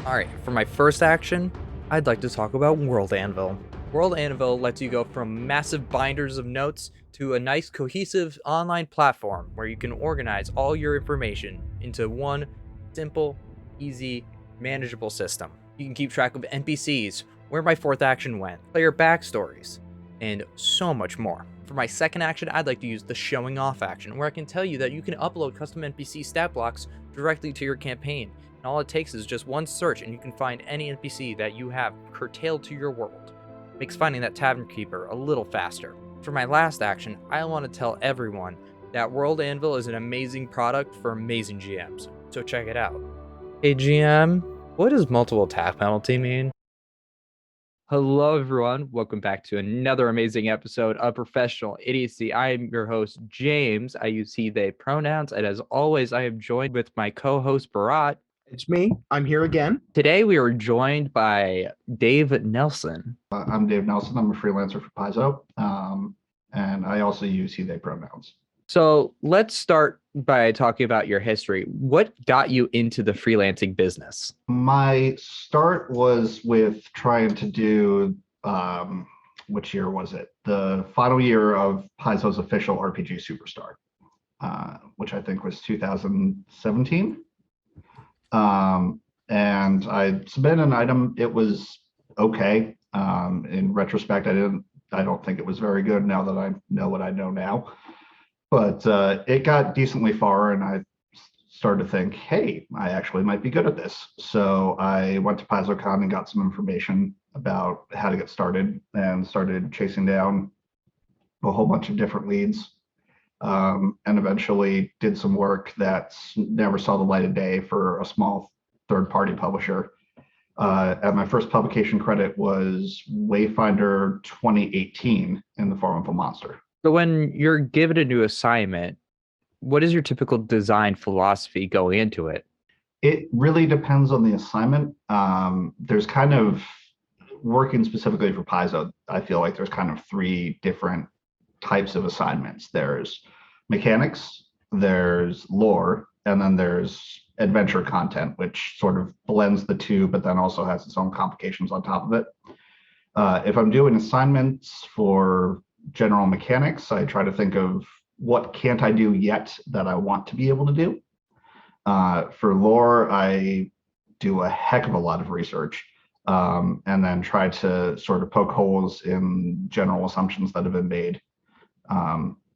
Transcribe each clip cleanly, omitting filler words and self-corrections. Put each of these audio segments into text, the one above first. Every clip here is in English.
Alright, for my first action, I'd like to talk about World Anvil. World Anvil lets you go from massive binders of notes to a nice cohesive online platform where you can organize all your information into one simple, easy, manageable system. You can keep track of NPCs, where my fourth action went, player backstories, and so much more. For my second action, I'd like to use the showing off action, where I can tell you that you can upload custom NPC stat blocks directly to your campaign. And all it takes is just one search and you can find any NPC that you have curtailed to your world. Makes finding that tavern keeper a little faster. For my last action, I want to tell everyone that World Anvil is an amazing product for amazing GMs, so check it out. Hey GM, what does multiple attack penalty mean? Hello everyone, welcome back to another amazing episode of Professional Idiocy. I am your host James, I use he, they pronouns, and as always I am joined with my co-host Bharat. It's me. I'm here again. Today we are joined by Dave Nelson. I'm Dave Nelson. I'm a freelancer for Paizo, and I also use he, they pronouns. So let's start by talking about your history. What got you into the freelancing business? My start was with trying to do, which year was it? The final year of Paizo's official RPG Superstar, which I think was 2017. And I submitted an item. It was okay. In retrospect, I don't think it was very good now that I know what I know now, but it got decently far and I started to think, hey, I actually might be good at this. So I went to PaizoCon and got some information about how to get started and started chasing down a whole bunch of different leads. And eventually did some work that never saw the light of day for a small third-party publisher. And my first publication credit was Wayfinder 2018 in the form of a monster. So when you're given a new assignment, what is your typical design philosophy going into it? It really depends on the assignment. There's kind of, working specifically for Paizo, I feel like there's kind of three different types of assignments. There's mechanics, there's lore, and then there's adventure content, which sort of blends the two, but then also has its own complications on top of it. If I'm doing assignments for general mechanics, I try to think of what can't I do yet that I want to be able to do. For lore, I do a heck of a lot of research, and then try to sort of poke holes in general assumptions that have been made.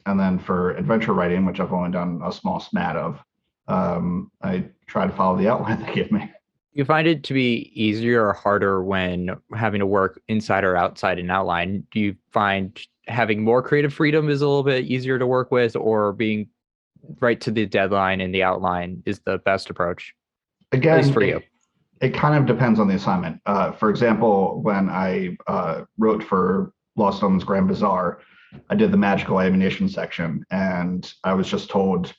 And then for adventure writing, which I've only done a small smat of, I try to follow the outline they give me. You find it to be easier or harder when having to work inside or outside an outline? Do you find having more creative freedom is a little bit easier to work with, or being right to the deadline and the outline is the best approach? Again, at least for you. It kind of depends on the assignment. For example, when I wrote for Lost Omens Grand Bazaar, I did the magical ammunition section, and I was just told,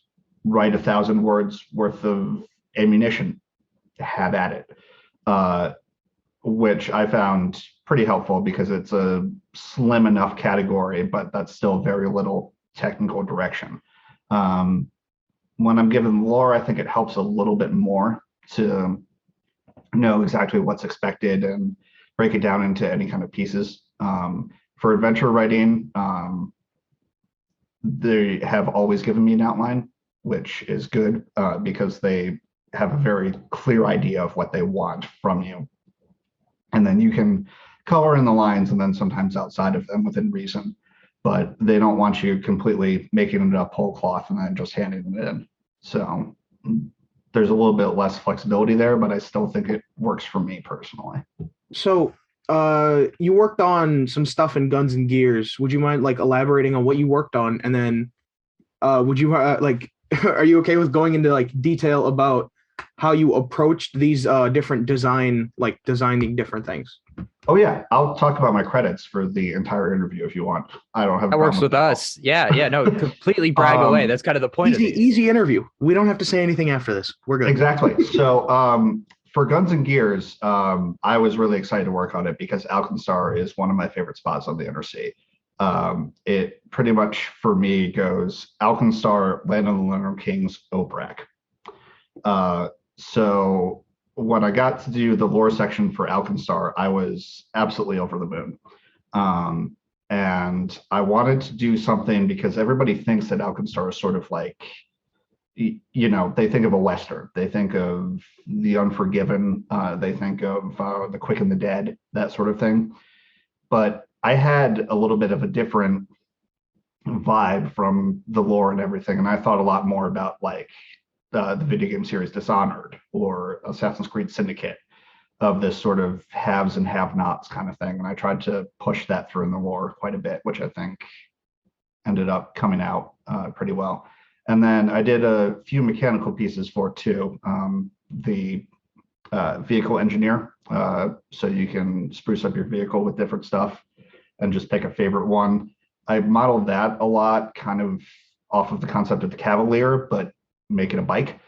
write 1,000 words worth of ammunition, have at it, which I found pretty helpful because it's a slim enough category, but that's still very little technical direction. When I'm given lore, I think it helps a little bit more to know exactly what's expected and break it down into any kind of pieces. For adventure writing, they have always given me an outline, which is good because they have a very clear idea of what they want from you. And then you can color in the lines and then sometimes outside of them within reason, but they don't want you completely making it up whole cloth and then just handing it in. So there's a little bit less flexibility there, but I still think it works for me personally. So you worked on some stuff in Guns and Gears. Would you mind elaborating on what you worked on? And then would you are you okay with going into detail about how you approached these different designing different things? Oh yeah, I'll talk about my credits for the entire interview if you want. I don't have that works with us. Yeah, no, completely brag away. That's kind of the point of these. Easy interview. We don't have to say anything after this. We're good. Exactly. So for Guns and Gears, I was really excited to work on it because Alkenstar is one of my favorite spots on the Undersea. It pretty much for me goes Alkenstar, Land of the Lunar Kings, Obrak. So when I got to do the lore section for Alkenstar, I was absolutely over the moon. Um, and I wanted to do something because everybody thinks that Alkenstar is sort of like, they think of a Western. They think of The Unforgiven. They think of The Quick and the Dead, that sort of thing. But I had a little bit of a different vibe from the lore and everything. And I thought a lot more about like the video game series Dishonored or Assassin's Creed Syndicate, of this sort of haves and have-nots kind of thing. And I tried to push that through in the lore quite a bit, which I think ended up coming out pretty well. And then I did a few mechanical pieces for it too. The vehicle engineer, so you can spruce up your vehicle with different stuff and just pick a favorite one. I modeled that a lot, kind of off of the concept of the Cavalier, but make it a bike,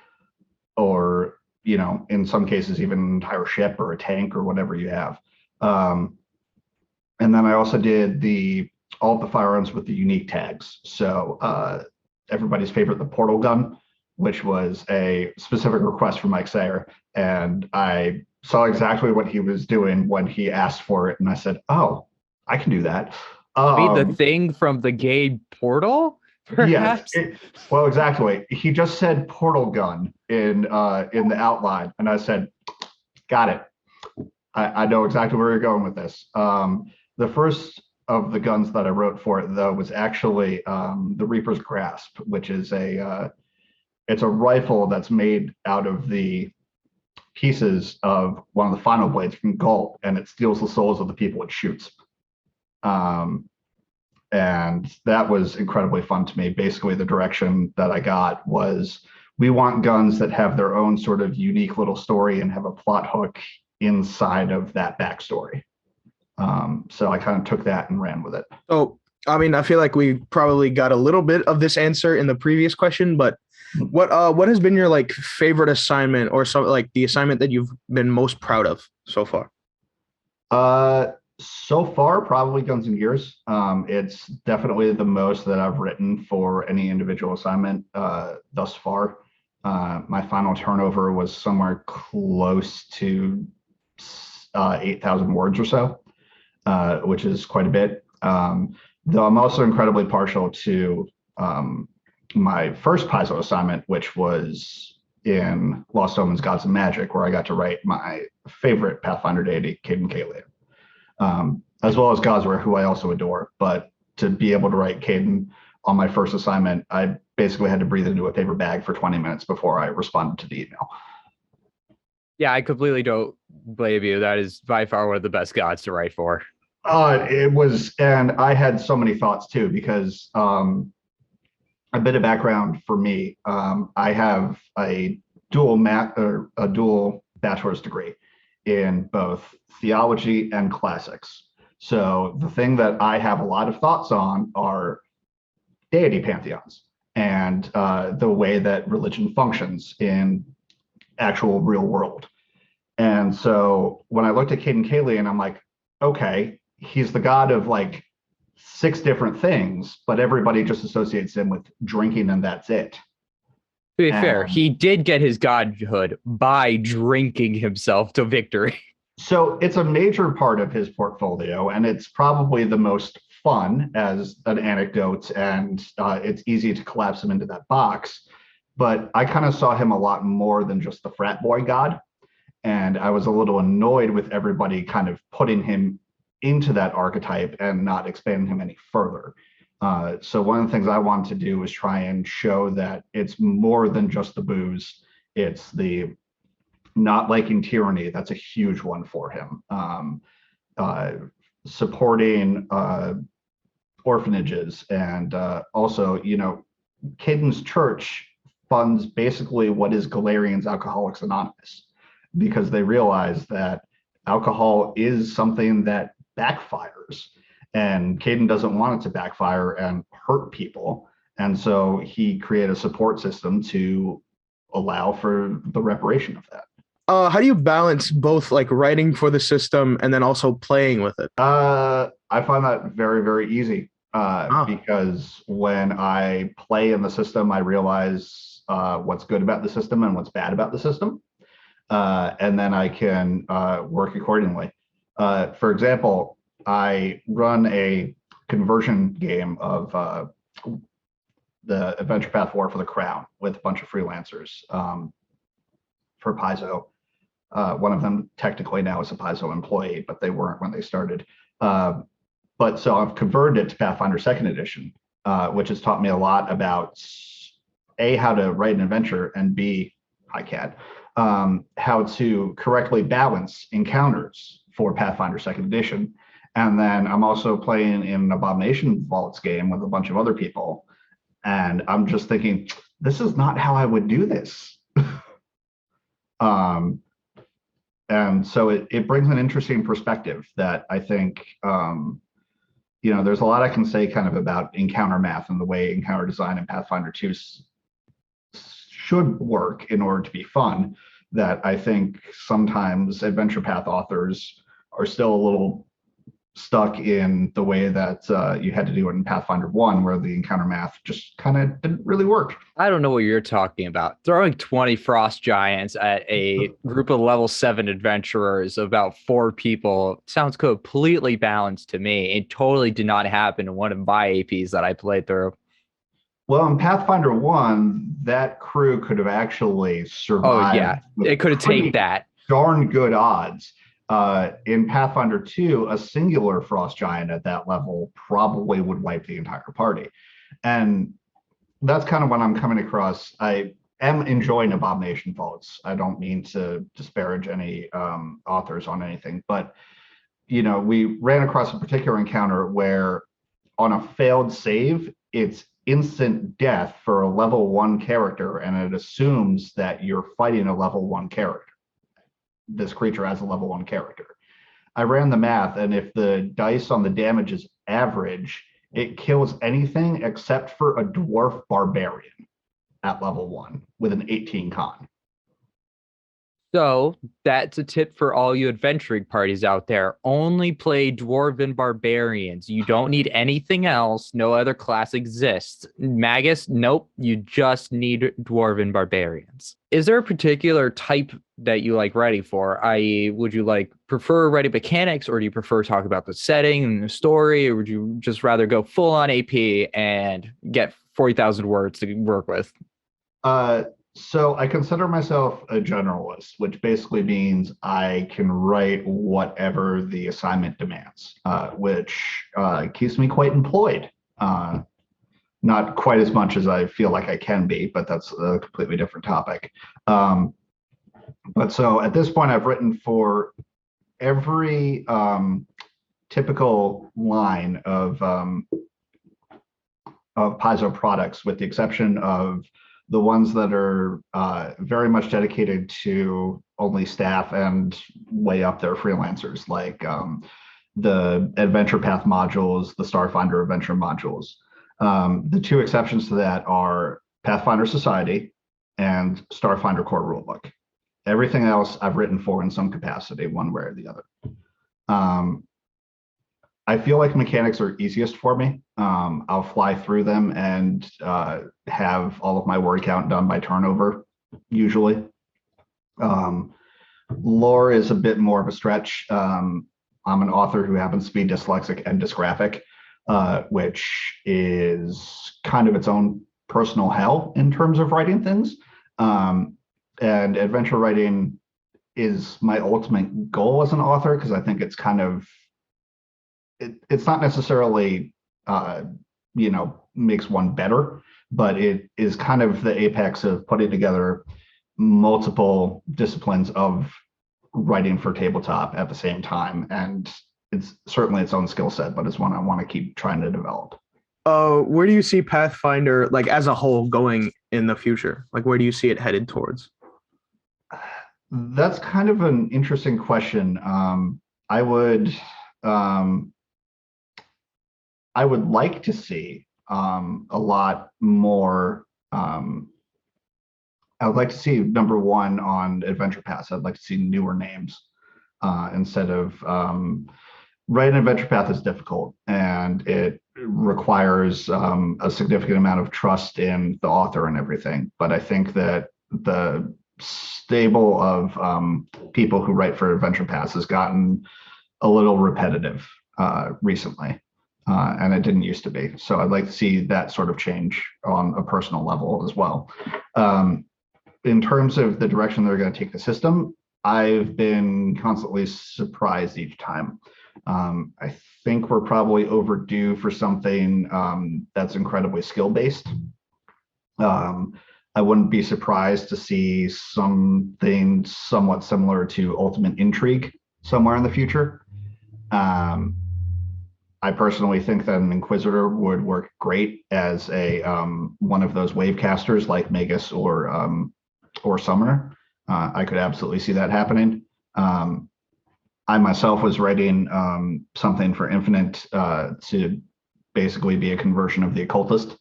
or in some cases even an entire ship or a tank or whatever you have. And then I also did all the firearms with the unique tags. So everybody's favorite, the portal gun, which was a specific request from Mike Sayer, and I saw exactly what he was doing when he asked for it, and I said, "Oh, I can do that." Mean the thing from the game Portal, perhaps? Yes. Well, exactly. He just said portal gun in the outline, and I said, "Got it. I know exactly where you're going with this." The first of the guns that I wrote for it, though, was actually the Reaper's Grasp, which is it's a rifle that's made out of the pieces of one of the final blades from Galt, and it steals the souls of the people it shoots. And that was incredibly fun to me. Basically, the direction that I got was, we want guns that have their own sort of unique little story and have a plot hook inside of that backstory. So I kind of took that and ran with it. So, I mean, I feel like we probably got a little bit of this answer in the previous question, but what has been your like favorite assignment, or some like the assignment that you've been most proud of so far? So far, probably Guns and Gears. It's definitely the most that I've written for any individual assignment thus far. My final turnover was somewhere close to 8,000 words or so, which is quite a bit. Though I'm also incredibly partial to my first Paizo assignment, which was in Lost Omens, Gods and Magic, where I got to write my favorite Pathfinder deity, Caden Kaelian. As well as Goswer, who I also adore. But to be able to write Caden on my first assignment, I basically had to breathe into a paper bag for 20 minutes before I responded to the email. Yeah, I completely don't blame you. That is by far one of the best gods to write for. It was, and I had so many thoughts too, because a bit of background for me. I have a dual bachelor's degree in both theology and classics. So the thing that I have a lot of thoughts on are deity pantheons and the way that religion functions in actual real world. And so when I looked at Caden Kaelian, I'm like, okay, he's the god of like 6 different things, but everybody just associates him with drinking and that's it. To be fair, he did get his godhood by drinking himself to victory. So it's a major part of his portfolio, and it's probably the most fun as an anecdote, and it's easy to collapse him into that box. But I kind of saw him a lot more than just the frat boy god, and I was a little annoyed with everybody kind of putting him into that archetype and not expanding him any further. So one of the things I wanted to do was try and show that it's more than just the booze. It's the not liking tyranny. That's a huge one for him. Supporting orphanages, and also, Caden's church funds basically what is Galarian's Alcoholics Anonymous, because they realize that alcohol is something that backfires, and Caden doesn't want it to backfire and hurt people. And so he created a support system to allow for the reparation of that. How do you balance both like writing for the system and then also playing with it? I find that very, very easy because when I play in the system, I realize what's good about the system and what's bad about the system. and then I can work accordingly. For example, I run a conversion game of the Adventure Path War for the Crown with a bunch of freelancers for Paizo. One of them technically now is a Paizo employee, but they weren't when they started. But so I've converted it to Pathfinder Second Edition, which has taught me a lot about A, how to write an adventure, and B, hi cat, how to correctly balance encounters for Pathfinder Second Edition. And then I'm also playing in an Abomination Vaults game with a bunch of other people. And I'm just thinking, this is not how I would do this. And so it brings an interesting perspective that I think, there's a lot I can say kind of about encounter math and the way encounter design in Pathfinder 2 should work in order to be fun, that I think sometimes adventure path authors are still a little stuck in the way that you had to do it in Pathfinder 1, where the encounter math just kind of didn't really work. I don't know what you're talking about. Throwing 20 frost giants at a group of level 7 adventurers, about 4 people, sounds completely balanced to me. It totally did not happen in one of my APs that I played through. Well, in Pathfinder 1, that crew could have actually survived. Oh, yeah. It could have taken that. Darn good odds. In Pathfinder 2, a singular frost giant at that level probably would wipe the entire party. And that's kind of what I'm coming across. I am enjoying Abomination Vaults. I don't mean to disparage any authors on anything, but we ran across a particular encounter where on a failed save, it's instant death for a level 1 character, and it assumes that you're fighting a level 1 character. This creature as a level 1 character. I ran the math, and if the dice on the damage is average, it kills anything except for a dwarf barbarian at level 1 with an 18 con. So that's a tip for all you adventuring parties out there. Only play dwarven barbarians. You don't need anything else. No other class exists. Magus, nope. You just need dwarven barbarians. Is there a particular type that you like writing for? I.e., would you prefer writing mechanics, or do you prefer talk about the setting and the story, or would you just rather go full on AP and get 40,000 words to work with? So I consider myself a generalist, which basically means I can write whatever the assignment demands, which keeps me quite employed. Not quite as much as I feel like I can be, but that's a completely different topic. But so at this point, I've written for every typical line of Paizo products, with the exception of the ones that are very much dedicated to only staff and way up there freelancers, like the Adventure Path modules, the Starfinder Adventure modules. The 2 exceptions to that are Pathfinder Society and Starfinder Core Rulebook. Everything else I've written for in some capacity, one way or the other. I feel like mechanics are easiest for me. I'll fly through them and have all of my word count done by turnover, usually. Lore is a bit more of a stretch. I'm an author who happens to be dyslexic and dysgraphic, which is kind of its own personal hell in terms of writing things. And adventure writing is my ultimate goal as an author, because I think it's kind of, it's not necessarily, makes one better, but it is kind of the apex of putting together multiple disciplines of writing for tabletop at the same time. And it's certainly its own skill set, but it's one I want to keep trying to develop. Where do you see Pathfinder, as a whole, going in the future? Where do you see it headed towards? That's kind of an interesting question. I would like to see a lot more. I would like to see, number one, on Adventure Paths, I'd like to see newer names instead of writing Adventure Path is difficult, and it requires a significant amount of trust in the author and everything. But I think that the stable of people who write for Adventure Pass has gotten a little repetitive recently, and it didn't used to be. So I'd like to see that sort of change on a personal level as well. In terms of the direction they're going to take the system, I've been constantly surprised each time. I think we're probably overdue for something that's incredibly skill-based. I wouldn't be surprised to see something somewhat similar to Ultimate Intrigue somewhere in the future. I personally think that an Inquisitor would work great as a one of those wave casters like Magus or Summoner. I could absolutely see that happening. I myself was writing something for Infinite to basically be a conversion of the Occultist.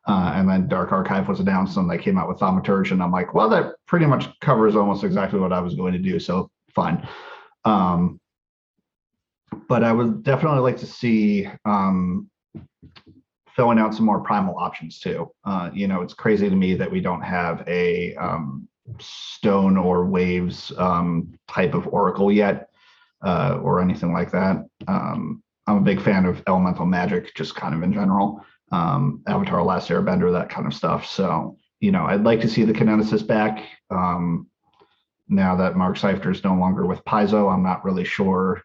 And then Dark Archive was announced and they came out with Thaumaturge, and I'm like, well, that pretty much covers almost exactly what I was going to do, so fine. But I would definitely like to see filling out some more primal options too. It's crazy to me that we don't have a stone or waves type of oracle yet, or anything like that. I'm a big fan of elemental magic, just kind of in general. Avatar: Last Airbender, that kind of stuff. So, I'd like to see the Kineticist back. Now that Mark Seifter is no longer with Paizo, I'm not really sure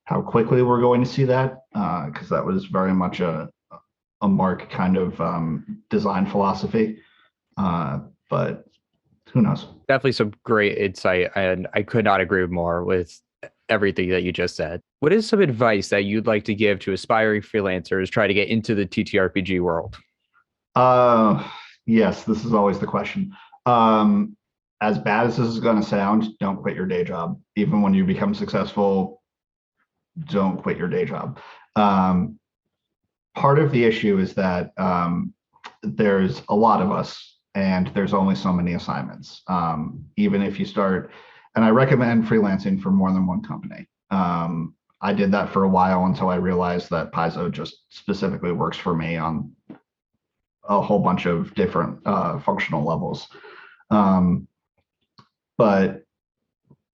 how quickly we're going to see that, because that was very much a Mark kind of design philosophy. But who knows? Definitely some great insight, and I could not agree more with everything that you just said. What is some advice that you'd like to give to aspiring freelancers trying to get into the TTRPG world? Yes, this is always the question. As bad as this is going to sound, don't quit your day job. Even when you become successful, don't quit your day job. Part of the issue is that there's a lot of us and there's only so many assignments. Even if you start, and I recommend freelancing for more than one company. I did that for a while until I realized that Paizo just specifically works for me on a whole bunch of different functional levels. But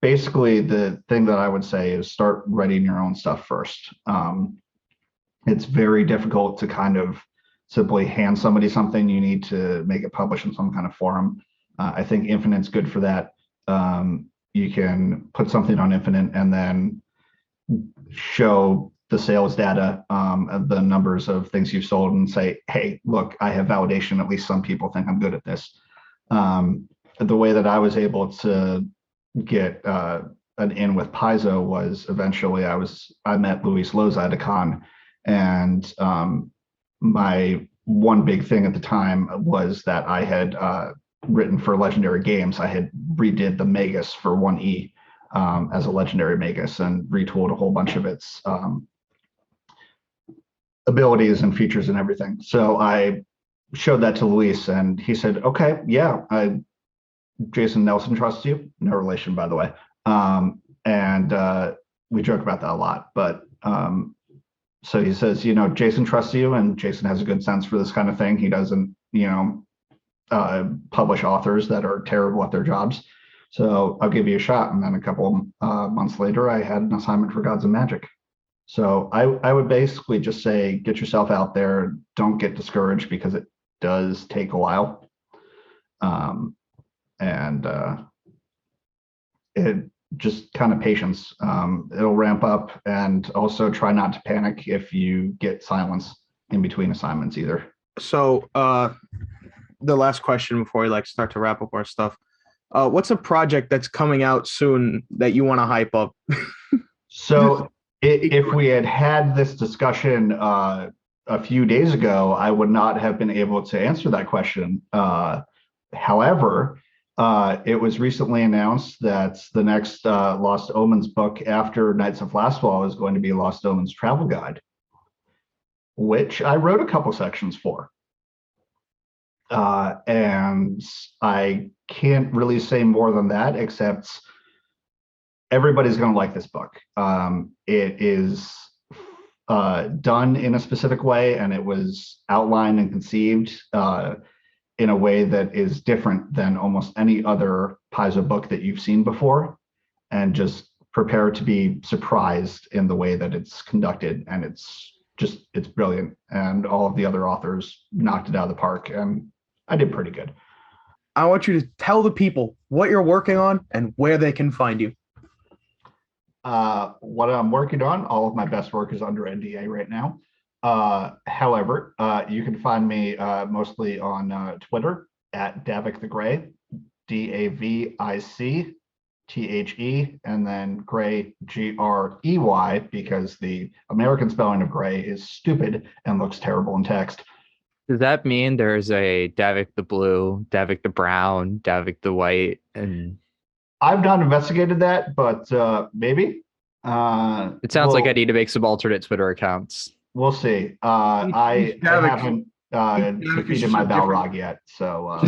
basically, the thing that I would say is start writing your own stuff first. It's very difficult to kind of simply hand somebody something. You need to make it publish in some kind of forum. I think Infinite's good for that. You can put something on Infinite and then show the sales data, the numbers of things you've sold, and say, hey, look, I have validation. At least some people think I'm good at this. The way that I was able to get an in with Paizo was eventually I met Luis Loza at a con, and my one big thing at the time was that I had written for Legendary Games. I had redid the Magus for 1E as a Legendary Magus and retooled a whole bunch of its abilities and features and everything. So I showed that to Luis, and he said, okay, yeah, Jason Nelson trusts you. No relation, by the way. And we joke about that a lot. But so he says, Jason trusts you, and Jason has a good sense for this kind of thing. He doesn't, publish authors that are terrible at their jobs. So I'll give you a shot. And then a couple months later, I had an assignment for Gods and Magic. So I would basically just say, get yourself out there. Don't get discouraged, because it does take a while. And it just kind of patience. It'll ramp up, and also try not to panic if you get silence in between assignments either. So the last question before we start to wrap up our stuff. What's a project that's coming out soon that you want to hype up? So if we had this discussion a few days ago, I would not have been able to answer that question. However, it was recently announced that the next Lost Omens book after Knights of Lastwall is going to be Lost Omens Travel Guide, which I wrote a couple sections for. And I can't really say more than that, except everybody's going to like this book. It is done in a specific way, and it was outlined and conceived in a way that is different than almost any other Paizo book that you've seen before, and just prepare to be surprised in the way that it's conducted. And it's brilliant. And all of the other authors knocked it out of the park, and I did pretty good. I want you to tell the people what you're working on and where they can find you. What I'm working on, all of my best work is under NDA right now. However, you can find me mostly on Twitter at Davik the Gray, DAVIC THE, and then Gray GREY, because the American spelling of gray is stupid and looks terrible in text. Does that mean there's a Davik the blue, Davik the brown, Davik the white, and I've not investigated that, but maybe. it sounds like I need to make some alternate Twitter accounts. We'll see. I haven't defeated my Balrog yet, so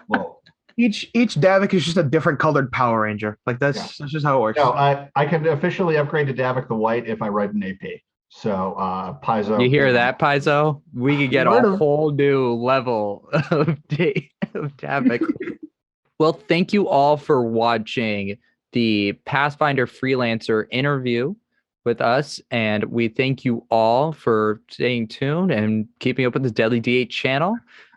well. Each Davik is just a different colored Power Ranger. Like that's just how it works. No, I can officially upgrade to Davik the White if I write an AP. So Paizo. You hear that, Paizo? We could get a whole new level of Davik. Well, thank you all for watching the Pathfinder Freelancer interview with us, and we thank you all for staying tuned and keeping up with the Deadly D8 channel.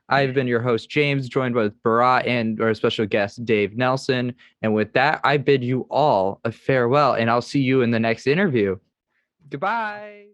I've been your host, James, joined with Barat and our special guest, Dave Nelson. And with that, I bid you all a farewell, and I'll see you in the next interview. Goodbye.